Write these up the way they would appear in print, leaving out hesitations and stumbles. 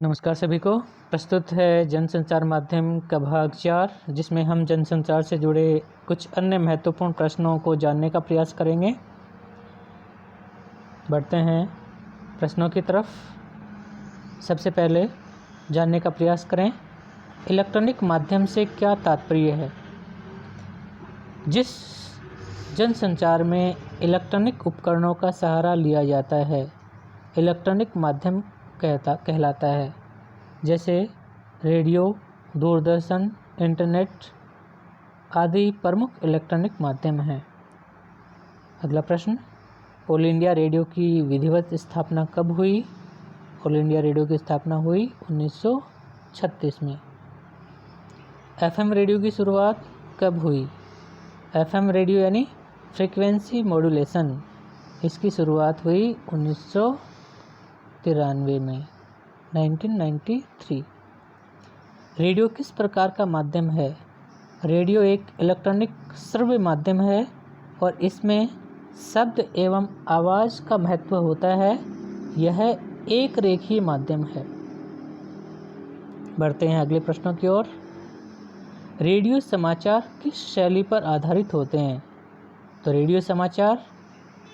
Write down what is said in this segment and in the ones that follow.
नमस्कार सभी को। प्रस्तुत है जनसंचार माध्यम का भाग 4, जिसमें हम जनसंचार से जुड़े कुछ अन्य महत्वपूर्ण प्रश्नों को जानने का प्रयास करेंगे। बढ़ते हैं प्रश्नों की तरफ। सबसे पहले जानने का प्रयास करें, इलेक्ट्रॉनिक माध्यम से क्या तात्पर्य है। जिस जनसंचार में इलेक्ट्रॉनिक उपकरणों का सहारा लिया जाता है, इलेक्ट्रॉनिक माध्यम कहलाता है। जैसे रेडियो, दूरदर्शन, इंटरनेट आदि प्रमुख इलेक्ट्रॉनिक माध्यम हैं। अगला प्रश्न, ऑल इंडिया रेडियो की विधिवत स्थापना कब हुई। ऑल इंडिया रेडियो की स्थापना हुई 1936 में। एफएम रेडियो की शुरुआत कब हुई। एफएम रेडियो यानी फ्रीक्वेंसी मॉड्यूलेशन, इसकी शुरुआत हुई 1993 में, 1993। रेडियो किस प्रकार का माध्यम है। रेडियो एक इलेक्ट्रॉनिक श्रव्य माध्यम है और इसमें शब्द एवं आवाज़ का महत्व होता है। यह एक रेखीय माध्यम है। बढ़ते हैं अगले प्रश्नों की ओर। रेडियो समाचार किस शैली पर आधारित होते हैं। तो रेडियो समाचार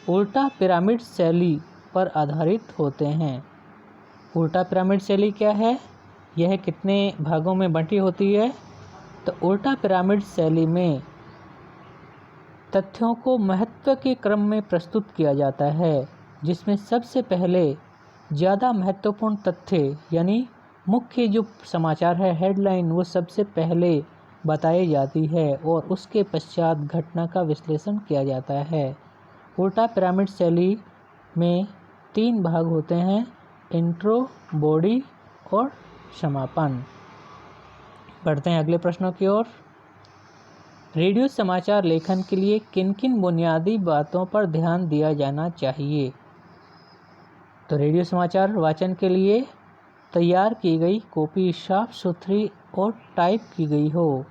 उल्टा पिरामिड शैली पर आधारित होते हैं। उल्टा पिरामिड शैली क्या है, यह कितने भागों में बंटी होती है। तो उल्टा पिरामिड शैली में तथ्यों को महत्व के क्रम में प्रस्तुत किया जाता है, जिसमें सबसे पहले ज़्यादा महत्वपूर्ण तथ्य यानी मुख्य जो समाचार है, हेडलाइन, वो सबसे पहले बताई जाती है और उसके पश्चात घटना का विश्लेषण किया जाता है। उल्टा पिरामिड शैली में 3 भाग होते हैं, इंट्रो, बॉडी और समापन। बढ़ते हैं अगले प्रश्नों की ओर। रेडियो समाचार लेखन के लिए किन किन बुनियादी बातों पर ध्यान दिया जाना चाहिए। तो रेडियो समाचार वाचन के लिए तैयार की गई कॉपी साफ सुथरी और टाइप की गई हो।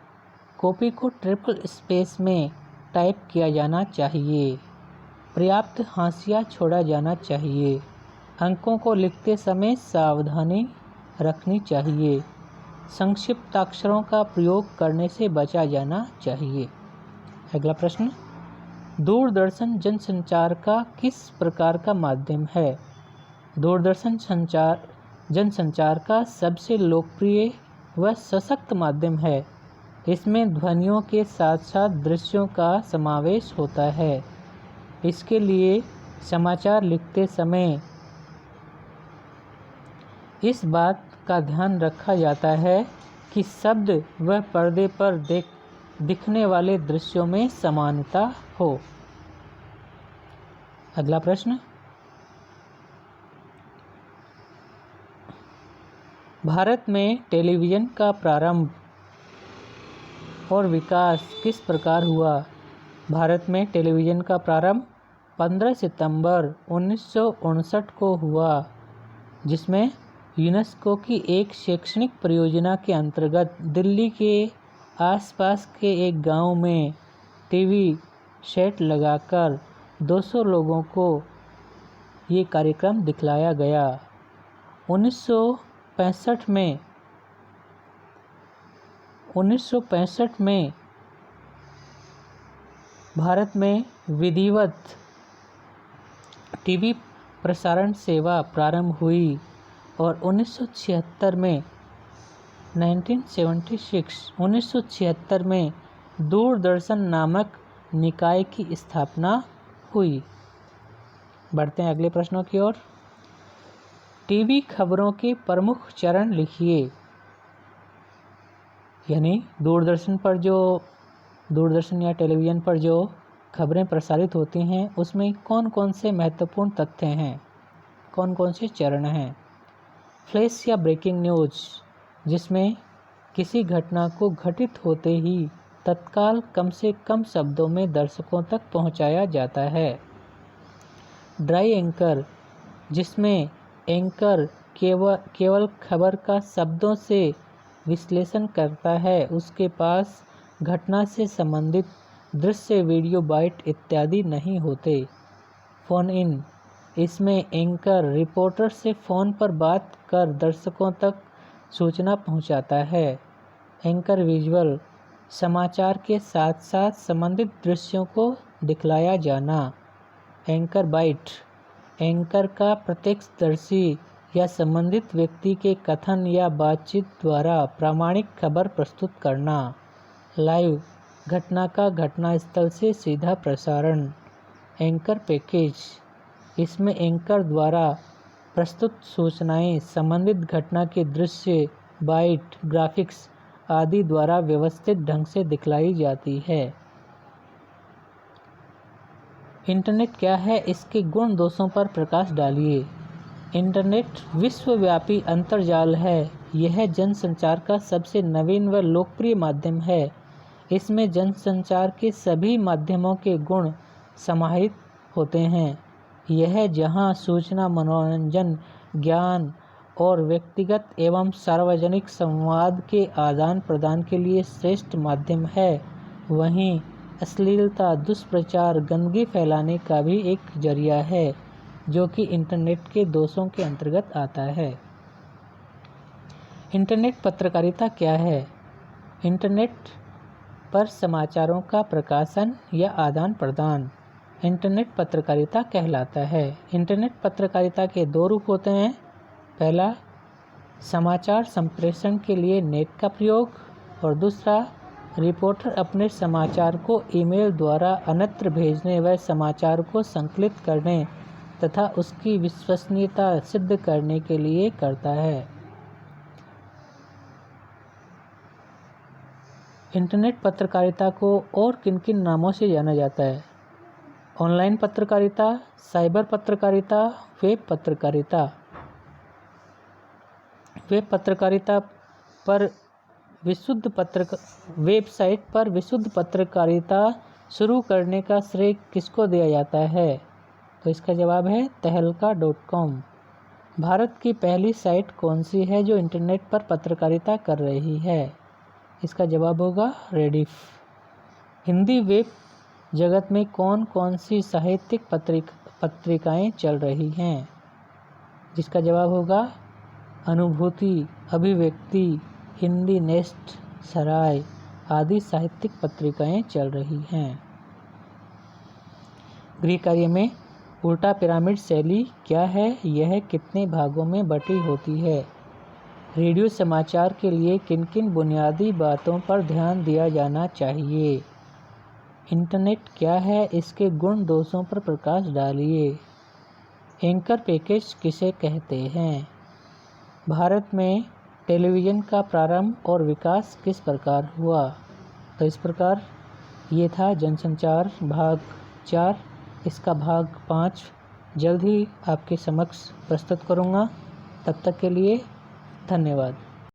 कॉपी को ट्रिपल स्पेस में टाइप किया जाना चाहिए। पर्याप्त हाशिया छोड़ा जाना चाहिए। अंकों को लिखते समय सावधानी रखनी चाहिए। संक्षिप्ताक्षरों का प्रयोग करने से बचा जाना चाहिए। अगला प्रश्न, दूरदर्शन जनसंचार का किस प्रकार का माध्यम है। दूरदर्शन जनसंचार का सबसे लोकप्रिय व सशक्त माध्यम है। इसमें ध्वनियों के साथ साथ दृश्यों का समावेश होता है। इसके लिए समाचार लिखते समय इस बात का ध्यान रखा जाता है कि शब्द व पर्दे पर दिखने वाले दृश्यों में समानता हो। अगला प्रश्न, भारत में टेलीविज़न का प्रारंभ और विकास किस प्रकार हुआ। भारत में टेलीविज़न का प्रारंभ 15 सितंबर 1959 को हुआ, जिसमें यूनेस्को की एक शैक्षणिक परियोजना के अंतर्गत दिल्ली के आसपास के एक गांव में टीवी सेट लगाकर 200 लोगों को ये कार्यक्रम दिखलाया गया। 1965 में भारत में विधिवत टीवी प्रसारण सेवा प्रारंभ हुई और 1976 में दूरदर्शन नामक निकाय की स्थापना हुई। बढ़ते हैं अगले प्रश्नों की ओर। टीवी खबरों के प्रमुख चरण लिखिए। यानी दूरदर्शन या टेलीविज़न पर जो खबरें प्रसारित होती हैं, उसमें कौन कौन से महत्वपूर्ण तथ्य हैं, कौन कौन से चरण हैं। फ्लैश या ब्रेकिंग न्यूज़, जिसमें किसी घटना को घटित होते ही तत्काल कम से कम शब्दों में दर्शकों तक पहुंचाया जाता है। ड्राई एंकर, जिसमें एंकर केवल खबर का शब्दों से विश्लेषण करता है, उसके पास घटना से संबंधित दृश्य, वीडियो, बाइट इत्यादि नहीं होते। फोन इन, इसमें एंकर रिपोर्टर से फ़ोन पर बात कर दर्शकों तक सूचना पहुंचाता है। एंकर विजुअल समाचार के साथ साथ संबंधित दृश्यों को दिखलाया जाना। एंकर बाइट एंकर का प्रत्यक्षदर्शी या संबंधित व्यक्ति के कथन या बातचीत द्वारा प्रामाणिक खबर प्रस्तुत करना। लाइव घटना का घटनास्थल से सीधा प्रसारण। एंकर पैकेज इसमें एंकर द्वारा प्रस्तुत सूचनाएं संबंधित घटना के दृश्य, बाइट, ग्राफिक्स आदि द्वारा व्यवस्थित ढंग से दिखलाई जाती है। इंटरनेट क्या है, इसके गुण दोषों पर प्रकाश डालिए। इंटरनेट विश्वव्यापी अंतर्जाल है। यह जनसंचार का सबसे नवीन व लोकप्रिय माध्यम है। इसमें जनसंचार के सभी माध्यमों के गुण समाहित होते हैं। यह जहां सूचना, मनोरंजन, ज्ञान और व्यक्तिगत एवं सार्वजनिक संवाद के आदान प्रदान के लिए श्रेष्ठ माध्यम है, वहीं अश्लीलता, दुष्प्रचार, गंदगी फैलाने का भी एक जरिया है, जो कि इंटरनेट के दोषों के अंतर्गत आता है। इंटरनेट पत्रकारिता क्या है? इंटरनेट पर समाचारों का प्रकाशन या आदान प्रदान इंटरनेट पत्रकारिता कहलाता है। इंटरनेट पत्रकारिता के दो रूप होते हैं। पहला, समाचार संप्रेषण के लिए नेट का प्रयोग, और दूसरा, रिपोर्टर अपने समाचार को ईमेल द्वारा अन्यत्र भेजने व समाचार को संकलित करने तथा उसकी विश्वसनीयता सिद्ध करने के लिए करता है। इंटरनेट पत्रकारिता को और किन किन नामों से जाना जाता है? ऑनलाइन पत्रकारिता, साइबर पत्रकारिता, वेब पत्रकारिता। वेब पत्रकारिता पर वेबसाइट पर विशुद्ध पत्रकारिता शुरू करने का श्रेय किसको दिया जाता है? तो इसका जवाब है तहलका.com। भारत की पहली साइट कौन सी है जो इंटरनेट पर पत्रकारिता कर रही है? इसका जवाब होगा रेडिफ। हिंदी वेब जगत में कौन कौन सी साहित्यिक पत्रिकाएं चल रही हैं? जिसका जवाब होगा अनुभूति, अभिव्यक्ति, हिंदी नेस्ट, सराय आदि साहित्यिक पत्रिकाएं चल रही हैं। गृह कार्य में उल्टा पिरामिड शैली क्या है? यह कितने भागों में बटी होती है? रेडियो समाचार के लिए किन किन बुनियादी बातों पर ध्यान दिया जाना चाहिए? इंटरनेट क्या है, इसके गुण दोषों पर प्रकाश डालिए। एंकर पैकेज किसे कहते हैं? भारत में टेलीविज़न का प्रारंभ और विकास किस प्रकार हुआ? तो इस प्रकार ये था जनसंचार भाग 4। इसका भाग 5 जल्द ही आपके समक्ष प्रस्तुत करूँगा। तब तक के लिए धन्यवाद।